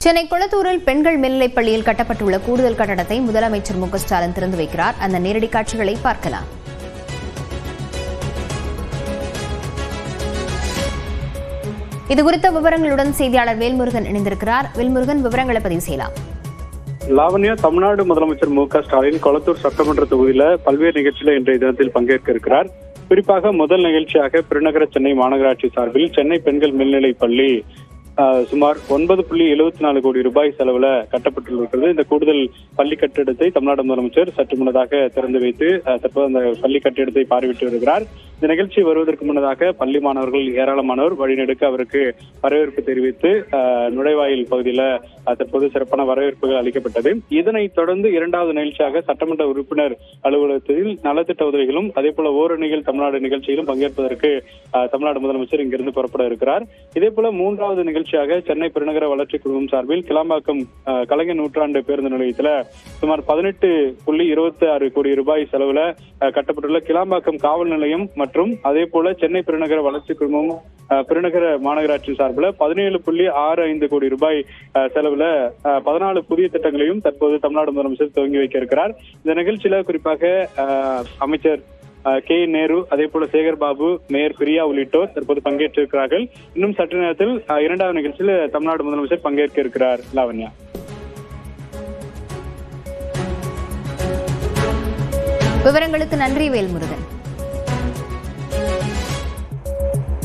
சென்னை கொளத்தூரில் பெண்கள் மேல்நிலைப் பள்ளியில் கட்டப்பட்டுள்ள கூடுதல் கட்டடத்தை முதலமைச்சர் மு க ஸ்டாலின் திறந்து வைக்கிறார். அந்த நேரடி காட்சிகளை பார்க்கலாம். இதுகுறித்த விவரங்களுடன் செய்தியாளர் வேல்முருகன் இணைந்திருக்கிறார். வேல்முருகன், விவரங்களை பதிவு செய்யலாம். லாவண்யா, தமிழ்நாடு முதலமைச்சர் மு க ஸ்டாலின் கொளத்தூர் சட்டமன்ற தொகுதியில பல்வேறு நிகழ்ச்சியில இன்றைய தினத்தில் பங்கேற்க இருக்கிறார். குறிப்பாக முதல் நிகழ்ச்சியாக பெருநகர சென்னை மாநகராட்சி சார்பில் சென்னை பெண்கள் மேல்நிலைப் பள்ளி சுமார் 9.74 கோடி ரூபாய் செலவுல கட்டப்பட்டுள்ளது. இந்த கூடுதல் பள்ளி கட்டிடத்தை தமிழ்நாடு முதலமைச்சர் சற்று முன்னதாக திறந்து வைத்து தற்போது அந்த பள்ளி கட்டிடத்தை பார்வையிட்டு வருகிறார். இந்த நிகழ்ச்சி வருவதற்கு முன்னதாக பள்ளி மாணவர்கள் ஏராளமானோர் வழிநெடுக்க அவருக்கு வரவேற்பு தெரிவித்து நுழைவாயில் பகுதியில தற்போது சிறப்பான வரவேற்புகள் அளிக்கப்பட்டது. இதனைத் தொடர்ந்து இரண்டாவது நிகழ்ச்சியாக சட்டமன்ற உறுப்பினர் அலுவலகத்தில் நலத்திட்ட உதவிகளும் அதேபோல ஓரணிகள் தமிழ்நாடு நிகழ்ச்சியிலும் பங்கேற்பதற்கு தமிழ்நாடு முதலமைச்சர் இங்கிருந்து புறப்பட இருக்கிறார். இதேபோல மூன்றாவது நிகழ்ச்சியாக சென்னை பெருநகர வளர்ச்சி குழுமம் சார்பில் கிளாம்பாக்கம் கலைஞர் நூற்றாண்டு பேருந்து நிலையத்தில் சுமார் 18.26 கோடி ரூபாய் செலவுல கட்டப்பட்டுள்ள கிளாம்பாக்கம் காவல் நிலையம் மற்றும் அதே போல சென்னை பெருநகர வளர்ச்சி குழுமம் பெருநகர மாநகராட்சி சார்பில் 17.65 கோடி ரூபாய் செலவுல 14 புதிய திட்டங்களையும் தற்போது தமிழ்நாடு முதலமைச்சர் துவங்கி வைக்க இருக்கிறார். இந்த நிகழ்ச்சியில குறிப்பாக அமைச்சர் கே நேரு, அதே போல சேகர் பாபு, மேயர் பிரியா உள்ளிட்டோர் தற்போது பங்கேற்றிருக்கிறார்கள். இன்னும் சற்று நேரத்தில் இரண்டாவது நிகழ்ச்சியில் தமிழ்நாடு முதலமைச்சர் பங்கேற்க இருக்கிறார். லாவண்யா, விவரங்களுக்கு நன்றி வேல்முருகன்.